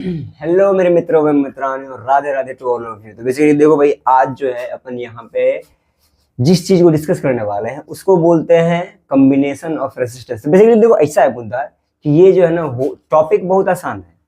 Hello मेरे मित्रों व मित्रांनो, Radhe Radhe to all of you. तो बेसिकली देखो भाई, आज जो है अपन यहाँ पे जिस चीज को डिस्कस करने वाले हैं उसको बोलते हैं कॉम्बिनेशन ऑफ रेसिस्टेंस। बेसिकली देखो, ऐसा है मुद्दा कि ये जो है ना, टॉपिक बहुत आसान है।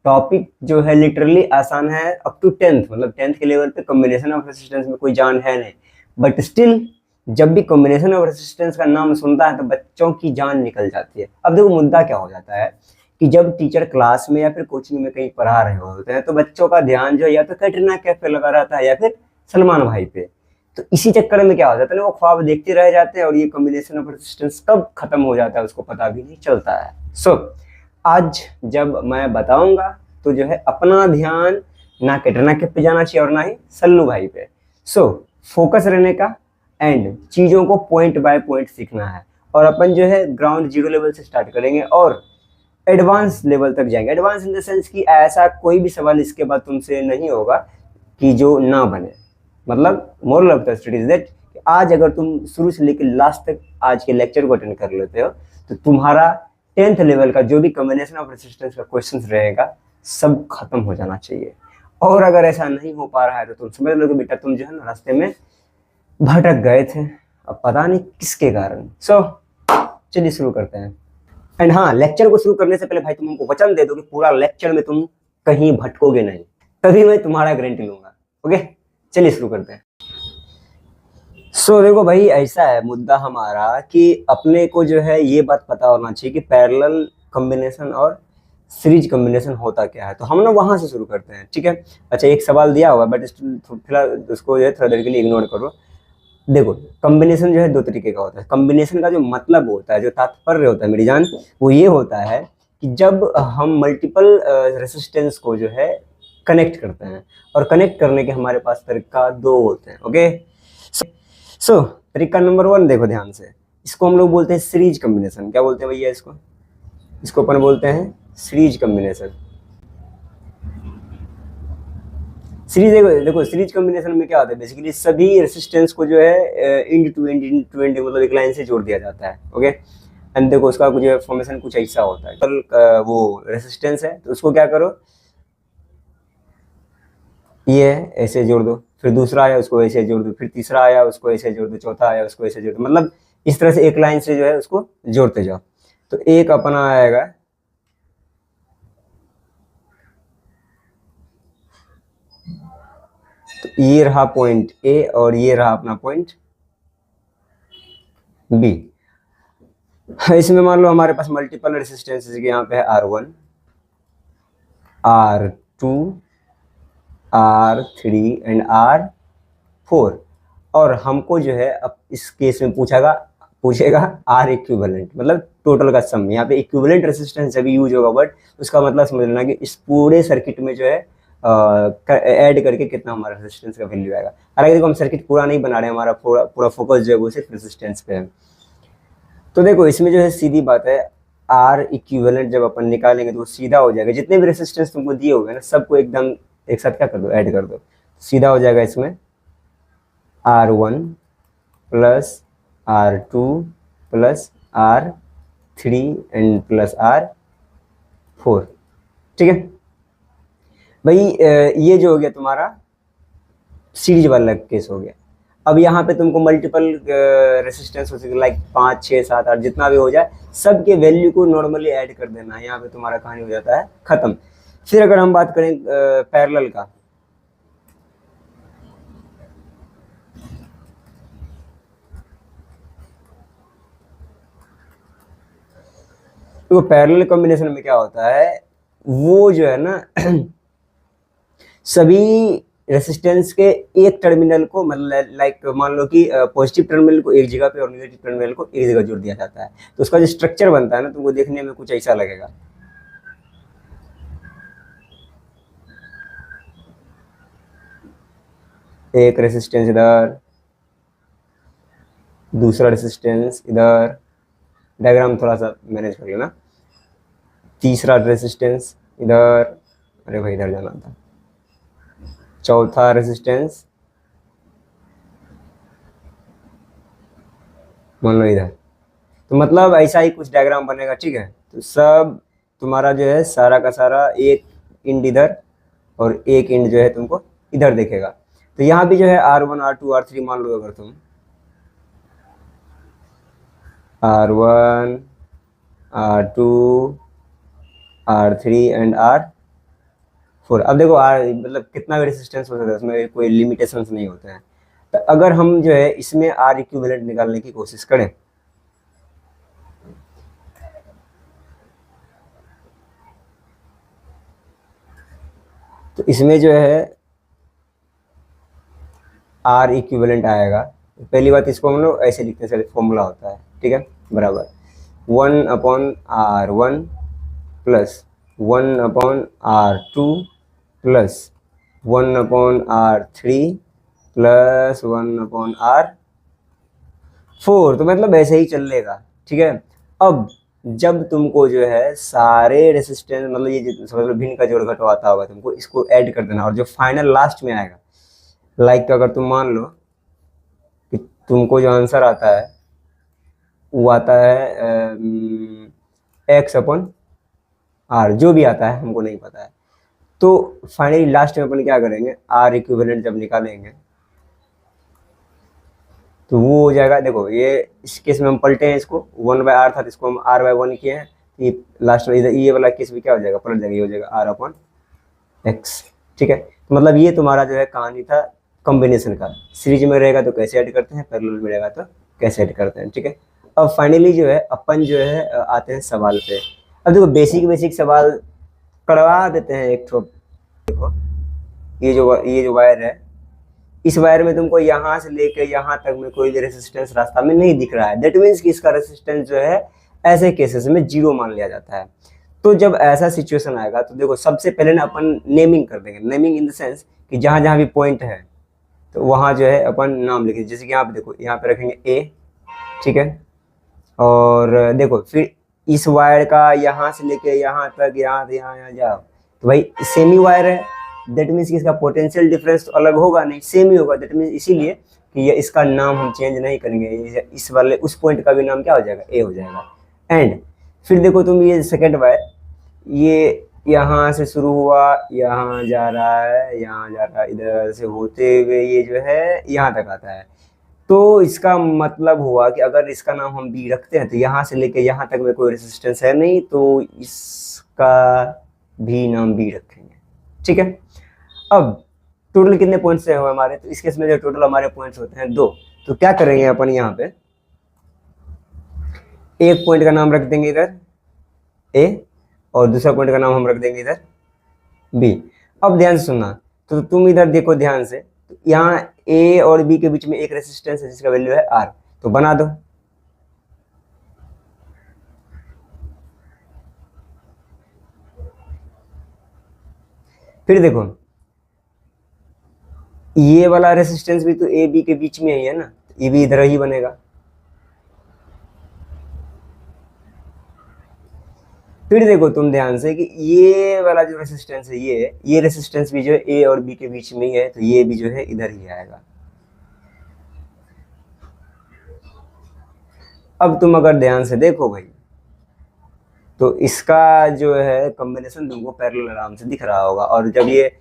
टॉपिक जो है लिटरली आसान है अप टू टेंथ, मतलब टेंथ के लेवल पे कॉम्बिनेशन ऑफ रेसिस्टेंस में कोई जान है नहीं। बट स्टिल जब भी कॉम्बिनेशन ऑफ रेसिस्टेंस का नाम सुनता है तो बच्चों की जान निकल जाती है। अब देखो मुद्दा क्या हो जाता है कि जब टीचर क्लास में या फिर कोचिंग में कहीं पढ़ा रहे होते हैं तो बच्चों का ध्यान जो है या तो कैटरीना कैफ पे लगा रहता है या फिर सलमान भाई पे। तो इसी चक्कर में क्या हो जाता है ना, वो ख्वाब देखते रह जाते हैं और ये कॉम्बिनेशन ऑफ रेसिस्टेंस कब खत्म हो जाता है उसको पता भी नहीं चलता है। आज जब मैं बताऊंगा तो जो है अपना ध्यान ना कैटरीना कैफ पे जाना चाहिए और ना ही सल्लू भाई पे। फोकस रहने का एंड चीजों को पॉइंट बाय पॉइंट सीखना है। और अपन जो है ग्राउंड जीरो लेवल से स्टार्ट करेंगे और एडवांस लेवल तक जाएंगे। एडवांस इन द सेंस कि ऐसा कोई भी सवाल इसके बाद तुमसे नहीं होगा कि जो ना बने। मतलब moral of the story is that आज अगर तुम शुरू से लेकर लास्ट तक आज के लेक्चर को अटेंड कर लेते हो तो तुम्हारा टेंथ लेवल का जो भी कॉम्बिनेशन ऑफ रेसिस्टेंस का क्वेश्चन रहेगा सब खत्म हो जाना चाहिए। और अगर ऐसा नहीं हो पा रहा है तो तुम समझ लो कि बेटा तुम जो है ना रास्ते में भटक गए थे, अब पता नहीं किसके कारण। चलिए शुरू करते हैं। एंड हाँ, लेक्चर को शुरू करने से पहले भाई तुम हमको वचन दे दो कि पूरा लेक्चर में तुम कहीं भटकोगे नहीं, तभी मैं तुम्हारा गारंटी लूंगा। ओके, चलिए शुरू करते हैं। देखो भाई, ऐसा है मुद्दा हमारा कि अपने को जो है ये बात पता होना चाहिए कि पैरेलल कॉम्बिनेशन और सीरीज कॉम्बिनेशन होता क्या है। तो हम ना वहां से शुरू करते हैं, ठीक है। अच्छा, एक सवाल दिया हुआ बट फिलहाल उसको जो है थोड़ा देर के लिए इग्नोर करो। देखो, कॉम्बिनेशन जो है दो तरीके का होता है। कॉम्बिनेशन का जो मतलब होता है, जो तात्पर्य होता है मेरी जान, वो ये होता है कि जब हम मल्टीपल रेसिस्टेंस को जो है कनेक्ट करते हैं और कनेक्ट करने के हमारे पास तरीका दो होते हैं। ओके, तरीका नंबर 1 देखो ध्यान से, इसको हम लोग बोलते हैं सीरीज कॉम्बिनेशन। क्या बोलते हैं भैया इसको? इसको अपन बोलते हैं सीरीज कॉम्बिनेशन। सीरीज देखो सीरीज कॉम्बिनेशन में क्या होता है, बेसिकली सभी रेसिस्टेंस को जो है इंड टू एंड मतलब एक लाइन से जोड़ दिया जाता है। ओके, एंड देखो उसका जो है फॉर्मेशन कुछ ऐसा होता है। तो वो रेसिस्टेंस है तो उसको क्या करो, ये ऐसे जोड़ दो, फिर दूसरा आया उसको ऐसे जोड़ दो, फिर तीसरा आया उसको ऐसे जोड़ दो, चौथा आया उसको ऐसे जोड़ दो। मतलब इस तरह से एक लाइन से जो है उसको जोड़ते जाओ। तो एक अपना आएगा, तो ये रहा पॉइंट ए और ये रहा अपना पॉइंट बी। इसमें मान लो हमारे पास मल्टीपल रेसिस्टेंसेस के यहाँ पे है R1, R2, R3 and R4। और हमको जो है अब इस केस में पूछेगा R इक्विवेलेंट, मतलब टोटल का सम। यहाँ पे इक्विवेलेंट रेसिस्टेंस जब यूज होगा वर्ड, उसका मतलब समझ लेना कि इस पूरे सर्किट में जो है ऐड करके कितना हमारा रेसिस्टेंस का वैल्यू आएगा। हालांकि देखो हम सर्किट पूरा नहीं बना रहे, हमारा पूरा फोकस जो है वो सिर्फ रेसिस्टेंस पे है। तो देखो इसमें जो है सीधी बात है, आर इक्विवेलेंट जब अपन निकालेंगे तो वो सीधा हो जाएगा। जितने भी रेसिस्टेंस तुमको दिए हुए ना सबको एकदम एक साथ क्या कर दो, ऐड कर दो, सीधा हो जाएगा इसमें R1 plus R2 plus R3 and plus R4। ठीक है भाई, ये जो हो गया तुम्हारा सीरीज वाला केस हो गया। अब यहाँ पे तुमको मल्टीपल रेसिस्टेंस हो सके, लाइक 5, 6, 7, 8 जितना भी हो जाए, सबके वैल्यू को नॉर्मली ऐड कर देना है। यहाँ पे तुम्हारा कहानी हो जाता है खत्म। फिर अगर हम बात करें पैरेलल का, तो पैरेलल कॉम्बिनेशन में क्या होता है, वो जो है ना सभी रेसिस्टेंस के एक टर्मिनल को, मतलब लाइक मान लो कि पॉजिटिव टर्मिनल को एक जगह पे और नेगेटिव टर्मिनल को एक जगह जोड़ दिया जाता है। तो उसका जो स्ट्रक्चर बनता है ना, तुमको देखने में कुछ ऐसा लगेगा। एक रेसिस्टेंस इधर, दूसरा रेसिस्टेंस इधर, डायग्राम थोड़ा सा मैनेज कर लेना, तीसरा रेसिस्टेंस इधर, अरे भाई इधर जाना था, चौथा रेसिस्टेंस मान लो इधर। तो मतलब ऐसा ही कुछ डायग्राम बनेगा। ठीक है, तो सब तुम्हारा जो है सारा का सारा एक इंड इधर और एक इंड जो है तुमको इधर दिखेगा। तो यहाँ भी जो है R1 R2 R3 मान लो, अगर तुम R1 R2 R3 and R4। अब देखो मतलब कितना भी रेसिस्टेंस हो सकता है, उसमें कोई लिमिटेशंस नहीं होते हैं। तो अगर हम जो है इसमें R इक्विवेलेंट निकालने की कोशिश करें, तो इसमें जो है R इक्विवेलेंट आएगा। पहली बात, इसको हम लोग ऐसे लिखते हैं, फॉर्मूला होता है, ठीक है, बराबर 1/R1 plus 1/R2 plus 1/R3 plus 1/R4। तो मतलब ऐसे ही चलेगा, ठीक है। अब जब तुमको जो है सारे रेसिस्टेंस, मतलब ये समझ लो भिन्न का जोड़ घटाव आता होगा, तुमको इसको ऐड कर देना, और जो फाइनल लास्ट में आएगा, लाइक अगर तुम मान लो कि तुमको जो आंसर आता है वो आता है X/R, जो भी आता है हमको नहीं पता है। तो फाइनली लास्ट में अपन क्या करेंगे, R इक्विवेलेंट जब निकालेंगे तो वो हो जाएगा, देखो ये इस केस में हम पलटे हैं, इसको 1/R था, इसको हम R/1 किए हैं, तो ये लास्ट में इधर ये वाला केस भी क्या हो जाएगा, पलट जाएगा, ये हो जाएगा R/X, ठीक है। तो मतलब ये तुम्हारा जो है कहानी था कॉम्बिनेशन का। सीरीज में रहेगा तो कैसे ऐड करते हैं, पैरेलल में रहेगा तो कैसे ऐड करते हैं, ठीक है। अब फाइनली जो है अपन जो है आते हैं सवाल पे। अब देखो बेसिक सवाल करवा देते हैं एक ठो। देखो ये जो वायर है, इस वायर में तुमको यहाँ से लेकर यहाँ तक में कोई भी रेसिस्टेंस रास्ता में नहीं दिख रहा है। दैट मीन्स कि इसका रेसिस्टेंस जो है ऐसे केसेस में 0 मान लिया जाता है। तो जब ऐसा सिचुएशन आएगा तो देखो सबसे पहले ना अपन नेमिंग कर देंगे। नेमिंग इन द सेंस कि जहाँ जहाँ भी पॉइंट है तो वहाँ जो है अपन नाम लिखेंगे। जैसे कि यहाँ पे देखो, यहाँ पे रखेंगे A, ठीक है। और देखो फिर इस वायर का यहाँ से लेके यहाँ तक, यहाँ से यहाँ जाओ, तो भाई सेमी वायर है, दैट मीन्स कि इसका पोटेंशियल डिफरेंस तो अलग होगा नहीं, सेम ही होगा। दैट मीन्स इसीलिए कि ये इसका नाम हम चेंज नहीं करेंगे, इस वाले उस पॉइंट का भी नाम क्या हो जाएगा, A हो जाएगा। एंड फिर देखो तुम ये सेकेंड वायर, ये यहाँ से शुरू हुआ, यहाँ जा रहा है, यहाँ जा रहा है, इधर से होते हुए ये जो है यहाँ तक आता है। तो इसका मतलब हुआ कि अगर इसका नाम हम B रखते हैं तो यहाँ से लेके यहाँ तक में कोई रेसिस्टेंस है नहीं, तो इसका भी नाम B रखेंगे, ठीक है। अब टोटल कितने पॉइंट्स हैं हमारे, तो इस केस में जो टोटल हमारे पॉइंट्स होते हैं 2। तो क्या करेंगे अपन, यहाँ पे एक पॉइंट का नाम रख देंगे इधर A, और दूसरा पॉइंट का नाम हम रख देंगे इधर B। अब ध्यान से सुनना, तो तुम इधर देखो ध्यान से, तो यहाँ A और B के बीच में एक रेसिस्टेंस है जिसका वैल्यू है R, तो बना दो। फिर देखो ये वाला रेसिस्टेंस भी तो A B के बीच में ही है ना, ये भी इधर ही बनेगा। फिर देखो तुम ध्यान से कि ये वाला जो रेसिस्टेंस है, ये रेसिस्टेंस भी जो है A और B के बीच में ही है, तो ये भी जो है इधर ही आएगा। अब तुम अगर ध्यान से देखो भाई, तो इसका जो है कॉम्बिनेशन तुमको पैरेलल आराम से दिख रहा होगा, और जब ये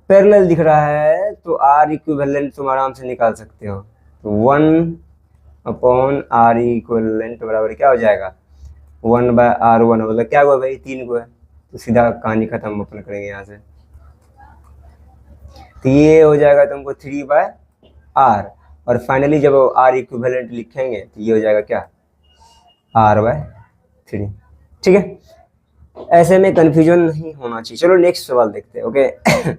पैरेलल दिख रहा है तो R इक्विवेलेंट तुम आराम से निकाल सकते हो। तो 1/R इक्विवेलेंट बराबर क्या हो जाएगा, 1/R1, मतलब क्या हुआ भाई, 3 को है, तो सीधा कहानी खत्म अपन करेंगे यहाँ से। तो ये हो जाएगा तुमको 3/R, और फाइनली जब R इक्विवेलेंट लिखेंगे तो ये हो जाएगा क्या, R/3, ठीक है। ऐसे में कंफ्यूजन नहीं होना चाहिए। चलो नेक्स्ट सवाल देखते हैं, ओके।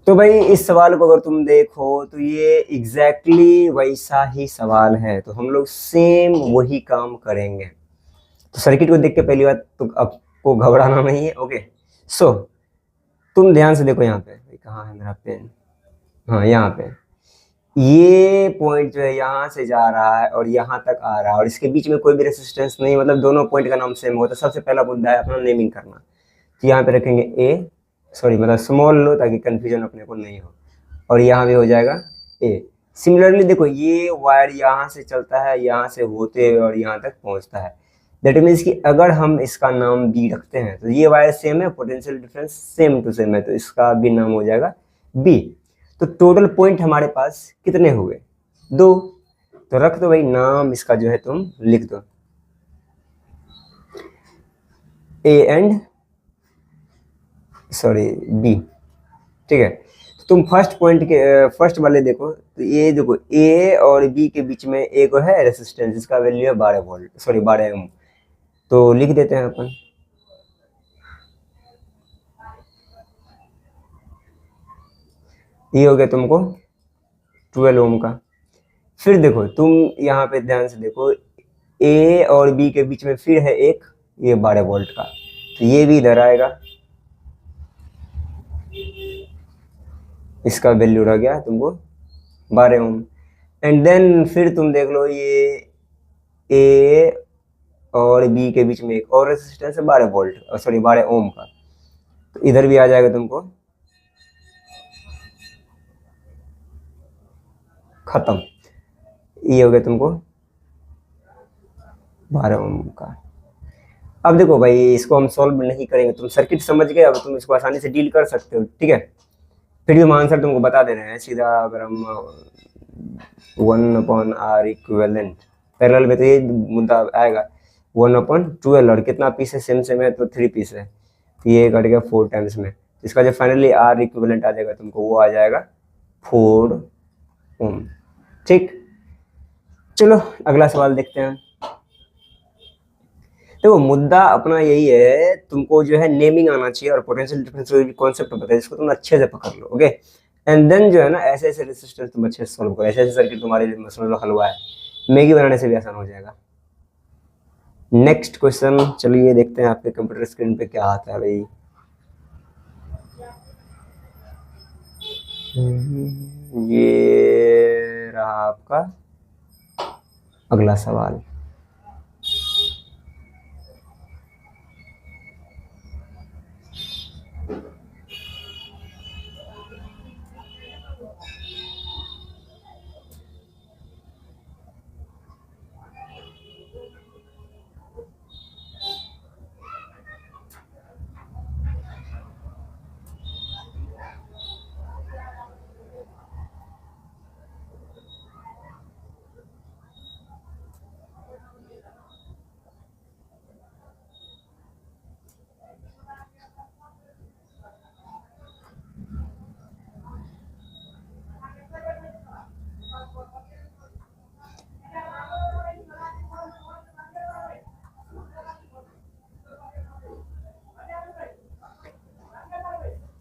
तो भाई इस सवाल को अगर तुम देखो तो ये एग्जैक्टली वैसा ही सवाल है, तो हम लोग सेम वही काम करेंगे। तो सर्किट को देख के पहली बात तो आपको घबराना नहीं है। ओके, सो तुम ध्यान से देखो यहाँ पे, कहाँ है मेरा पेन, हाँ यहाँ पे, ये पॉइंट जो है यहाँ से जा रहा है और यहाँ तक आ रहा है और इसके बीच में कोई भी रेसिस्टेंस नहीं, मतलब दोनों पॉइंट का नाम सेम होता है। सबसे पहला मुद्दा है अपना नेमिंग करना। तो यहाँ पे रखेंगे ए, सॉरी मतलब स्मॉल लो ताकि कंफ्यूजन अपने को नहीं हो, और यहाँ भी हो जाएगा ए। सिमिलरली देखो ये वायर यहाँ से चलता है, यहाँ से होते हुए और यहाँ तक पहुँचता है। दैट मीन्स कि अगर हम इसका नाम बी रखते हैं तो ये वायर सेम है, potential difference same to same है, तो इसका भी नाम हो जाएगा बी। तो टोटल पॉइंट हमारे पास कितने हुए? 2। तो रख दो भाई नाम इसका जो है तुम लिख दो ए एंड सॉरी बी, ठीक है। तो तुम फर्स्ट पॉइंट के फर्स्ट वाले देखो, तो ये देखो ए और बी के बीच में एक है रेसिस्टेंस, जिसका वैल्यू है 12 वोल्ट, सॉरी 12 ओम। तो लिख देते हैं अपन, ये हो गया तुमको 12 ओम का। फिर देखो तुम यहाँ पे ध्यान से देखो, ए और बी के बीच में फिर है एक ये 12 वोल्ट का, तो ये भी इधर आएगा, इसका वैल्यू रह गया तुमको 12 ओम। एंड देन फिर तुम देख लो ये ए और बी के बीच में एक और रेजिस्टेंस है 12 वोल्ट, सॉरी 12 ओम का, तो इधर भी आ जाएगा तुमको, खत्म। ये हो गया तुमको 12 ओम का। अब देखो भाई इसको हम सॉल्व नहीं करेंगे, तुम सर्किट समझ गए, अब तुम इसको आसानी से डील कर सकते हो, ठीक है। फिर भी हम आंसर तुमको बता दे रहे हैं सीधा। अगर हम 1/r इक्विवेलेंट पैरेलल में, तो ये मुद्दा आएगा 1/12, और कितना पीस है सेम सेम है तो 3 पीस है, तो ये कट गया 4 टाइम्स में। इसका जो फाइनली आर इक्विवेलेंट आ जाएगा तुमको, वो आ जाएगा 4 ओम, ठीक। चलो अगला सवाल देखते हैं। देखो मुद्दा अपना यही है, तुमको जो है नेमिंग आना चाहिए और पोटेंशियल डिफरेंस कॉन्सेप्ट पता है, इसको तुम अच्छे से पकड़ लो। ओके, एंड देन जो है ना ऐसे ऐसे रेसिस्टेंस तुम अच्छे से सॉल्व करो, ऐसे ऐसे सर्किट तुम्हारे लिए मसला हलवा है, मैगी बनाने से भी आसान हो जाएगा। नेक्स्ट क्वेश्चन चलिए देखते हैं आपके कंप्यूटर स्क्रीन पे क्या आता है भाई। ये रहा आपका अगला सवाल।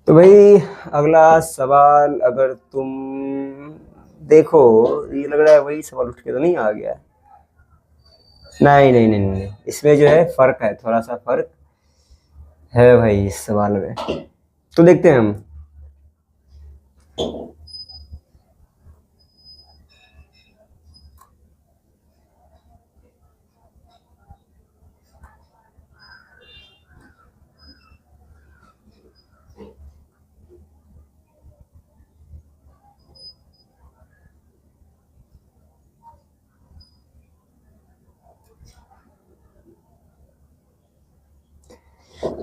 तो भाई अगला सवाल अगर तुम देखो, ये लग रहा है वही सवाल उठ के तो नहीं आ गया। नहीं नहीं नहीं नहीं, इसमें जो है फर्क है, थोड़ा सा फर्क है भाई इस सवाल में, तो देखते हैं हम।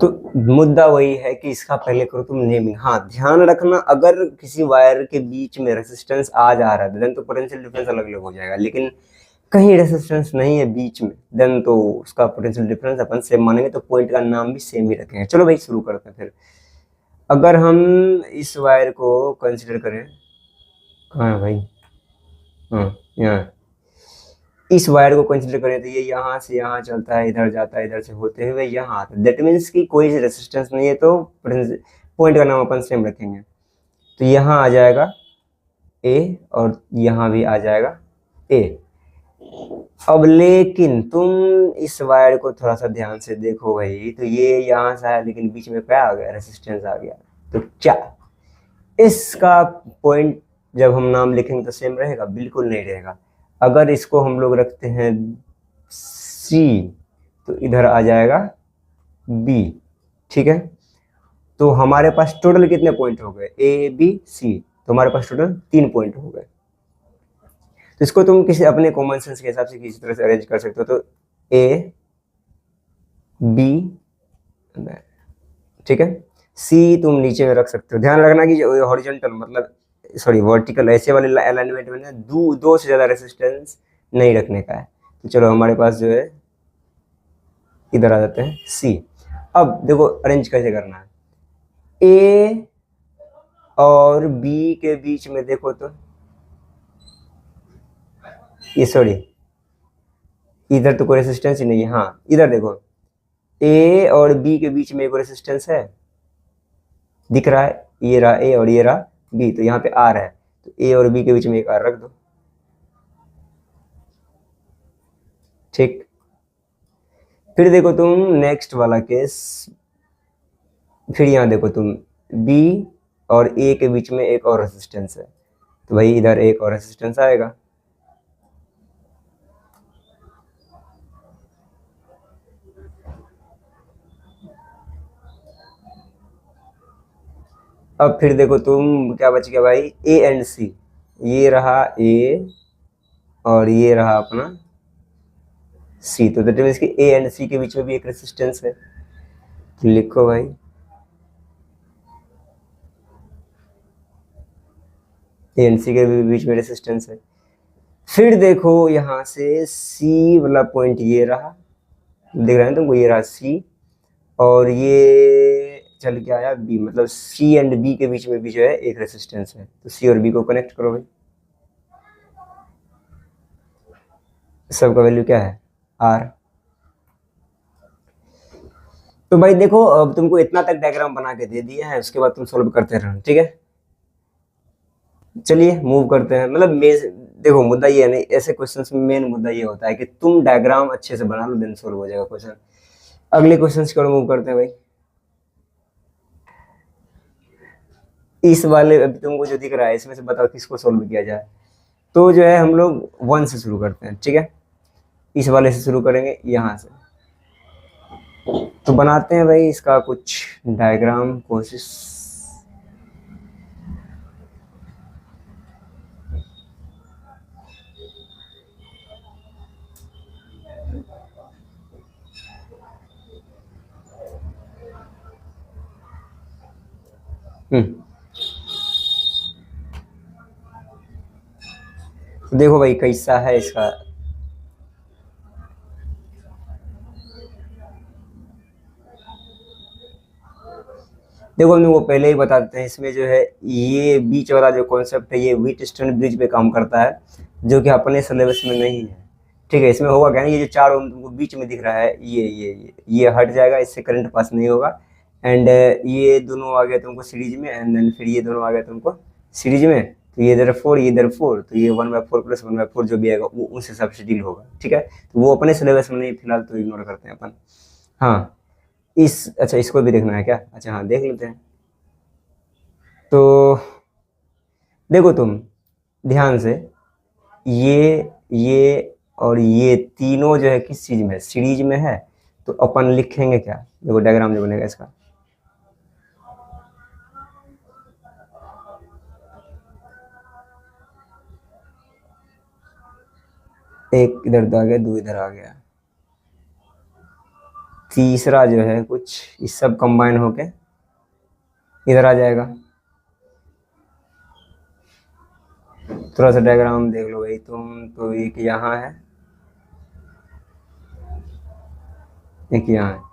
तो मुद्दा वही है कि इसका पहले करो तुम नेमिंग। हाँ ध्यान रखना, अगर किसी वायर के बीच में रेजिस्टेंस आ जा रहा है देन तो पोटेंशियल डिफरेंस अलग अलग हो जाएगा, लेकिन कहीं रेजिस्टेंस नहीं है बीच में देन तो उसका पोटेंशियल डिफरेंस अपन सेम मानेंगे, तो पॉइंट का नाम भी सेम ही रखेंगे। चलो भाई शुरू करते हैं फिर। अगर हम इस वायर को कंसिडर करें, कहाँ है भाई, हाँ यहाँ, इस वायर को कंसिडर करें तो ये यहाँ से यहाँ चलता है, इधर जाता है, इधर से होते हुए यहाँ आता है। दैट मीन्स कि कोई रेजिस्टेंस नहीं है, तो पॉइंट का नाम अपन सेम रखेंगे। तो यहाँ आ जाएगा ए और यहाँ भी आ जाएगा ए। अब लेकिन तुम इस वायर को थोड़ा सा ध्यान से देखो भाई, तो ये यहाँ से आया लेकिन बीच में क्या आ गया, रेसिस्टेंस आ गया। तो क्या इसका पॉइंट जब हम नाम लिखेंगे तो सेम रहेगा? बिल्कुल नहीं रहेगा। अगर इसको हम लोग रखते हैं सी तो इधर आ जाएगा बी, ठीक है। तो हमारे पास टोटल कितने पॉइंट हो गए, ए बी सी, तो हमारे पास टोटल 3 पॉइंट हो गए। तो इसको तुम किसी अपने कॉमन सेंस के हिसाब से किसी तरह से अरेंज कर सकते हो। तो ए बी, ठीक है, सी तुम नीचे में रख सकते हो। ध्यान रखना कि हॉरिजॉन्टल मतलब सॉरी वर्टिकल ऐसे वाले अलाइनमेंट में ना दो से ज्यादा रेसिस्टेंस नहीं रखने का है। तो चलो हमारे पास जो है इधर आ जाते हैं सी। अब देखो अरेंज कैसे करना है, ए और बी के बीच में देखो तो ये सॉरी इधर तो कोई रेसिस्टेंस ही नहीं है। हाँ इधर देखो, ए और बी के बीच में एक रेसिस्टेंस है, दिख रहा है, ये रहा ए और ये रहा बी, तो यहाँ पे आर है। तो ए और बी के बीच में एक आर रख दो, ठीक। फिर देखो तुम नेक्स्ट वाला केस, फिर यहाँ देखो तुम बी और ए के बीच में एक और रेसिस्टेंस है, तो भाई इधर एक और रेसिस्टेंस आएगा। अब फिर देखो तुम क्या बच गया भाई, ए एंड सी, ये रहा ए और ये रहा अपना सी, तो दैट मीन्स कि ए एंड सी के बीच में भी एक रेसिस्टेंस है। तो लिखो भाई ए एंड सी के बीच में रेसिस्टेंस है। फिर देखो यहाँ से सी वाला पॉइंट ये रहा, दिख रहा है तुमको, ये रहा सी और ये चल के आया बी, मतलब सी एंड बी के बीच में भी जो है एक रेसिस्टेंस है। तो सी और बी को कनेक्ट करो भाई, सबका वैल्यू क्या है, आर। तो भाई देखो अब तुमको इतना तक डायग्राम बना के दे दिया है, उसके बाद तुम सॉल्व करते रहना, ठीक है। चलिए मूव करते हैं। मतलब देखो मुद्दा ये है नहीं, ऐसे क्वेश्चंस में मेन मुद्दा ये होता है कि तुम डायग्राम अच्छे से बना लो, देन सॉल्व हो जाएगा क्वेश्चन। अगले क्वेश्चन की ओर मूव करते हैं भाई। इस वाले अभी तुमको जो दिख रहा है इसमें से बताओ किसको सॉल्व किया जाए। तो जो है हम लोग 1 से शुरू करते हैं, ठीक है। इस वाले से शुरू करेंगे यहाँ से। तो बनाते हैं भाई इसका कुछ डायग्राम, कोशिश। तो देखो भाई कैसा है इसका, देखो हम वो पहले ही बता देते हैं। इसमें जो है ये बीच वाला जो कॉन्सेप्ट है ये व्हीटस्टोन ब्रिज पे काम करता है, जो कि अपने सिलेबस में नहीं है, ठीक है। इसमें होगा क्या, ये जो 4 ओम तुमको बीच में दिख रहा है ये हट जाएगा, इससे करंट पास नहीं होगा। एंड ये दोनों आ गया तुमको सीरीज में, एंड देन फिर ये दोनों आ गया तुमको सीरीज में। तो ये इधर 4 ये इधर 4, तो ये 1/4 प्लस 1/4 जो भी आएगा वो उस हिसाब से डील होगा, ठीक है। तो वो अपने सिलेबस में नहीं, फिलहाल तो इग्नोर करते हैं अपन। हाँ अच्छा इसको भी देखना है क्या, अच्छा हाँ देख लेते हैं। तो देखो तुम ध्यान से, ये और ये तीनों जो है किस चीज में, सीरीज में है। तो अपन लिखेंगे क्या, देखो डायग्राम जो बनेगा इसका, एक इधर आ गया, दो इधर आ गया, तीसरा जो है कुछ इस सब कंबाइन होके इधर आ जाएगा। थोड़ा सा डायग्राम देख लो भाई तुम, तो एक यहाँ है, एक यहाँ है।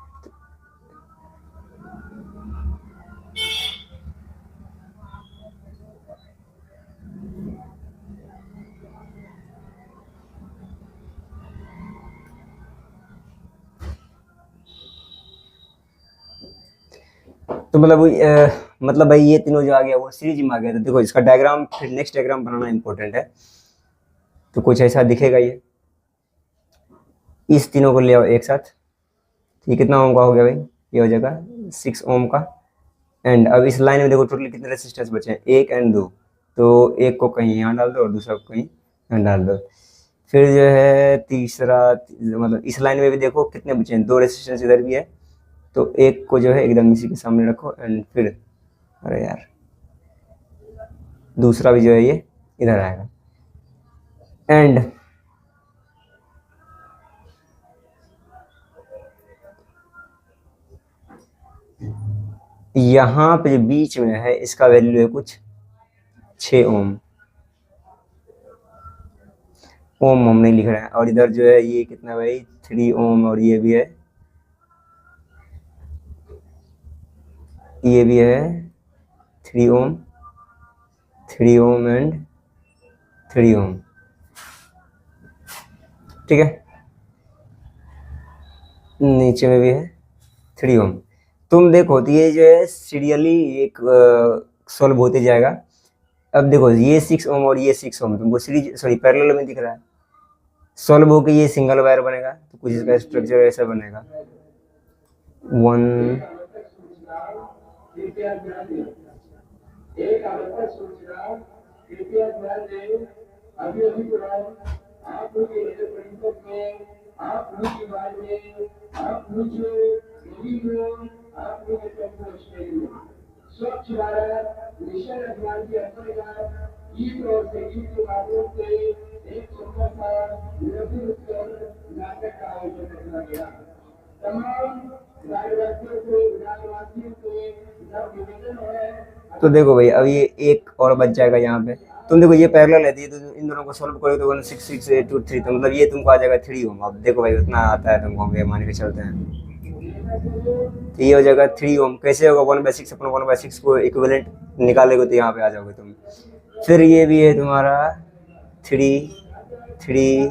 तो मतलब भाई ये तीनों जो आ गया वो सीरीज में आ गया। तो देखो इसका डायग्राम, फिर नेक्स्ट डायग्राम बनाना इंपॉर्टेंट है। तो कुछ ऐसा दिखेगा ये, इस तीनों को ले आओ एक साथ। ये कितना ओम का हो गया भाई, ये हो जाएगा 6 ओम का। एंड अब इस लाइन में देखो टोटल कितने रेसिस्टेंस बचे हैं, 1 और 2। तो एक को कहीं यहाँ डाल दो और दूसरा को कहीं यहाँ डाल दो। फिर जो है तीसरा, मतलब इस लाइन में भी देखो कितने बचे हैं, 2 रेसिस्टेंस इधर भी है। तो एक को जो है एकदम इसी के सामने रखो। एंड फिर अरे यार दूसरा भी जो है ये इधर आएगा। एंड यहाँ पे जो बीच में है इसका वैल्यू है कुछ 6 ओम। ओम हम नहीं लिख रहे हैं। और इधर जो है ये कितना भाई 3 ओम, और ये भी है 3 ओम, 3 ओम एंड 3 ओम। ठीक है, नीचे में भी है 3 ओम। तुम देखो तो ये जो है सीरियली एक सॉल्व होते जाएगा। अब देखो ये 6 ओम और ये 6 ओम तुमको पैरेलल में दिख रहा है। सॉल्व होकर ये सिंगल वायर बनेगा, तो कुछ इसका स्ट्रक्चर ऐसा बनेगा। 1 स्वच्छ भारत मिशन अभियान के अंतर्गत ईद और सेकिंग के माध्यम से एक सुंदर सा निरंतर नाटक का आयोजन किया गया। तमाम राज्यवासियों से, विधानवासियों से निवेदन है। तो देखो भाई अब ये एक और बच जाएगा यहाँ पे। तुम देखो ये पैरेलल है, तो इन दोनों को सॉल्व करोगे तो 16683, तो मतलब ये तुमको आ जाएगा 3 ओम। अब देखो भाई उतना आता है तुमको, हम मान के चलते हैं। तो ये हो जाएगा 3 ओम। कैसे होगा 1/6 अपन 1/6 को इक्विवेलेंट निकालेगे तो यहाँ पे आ जाओगे तुम। फिर ये भी है तुम्हारा 3 3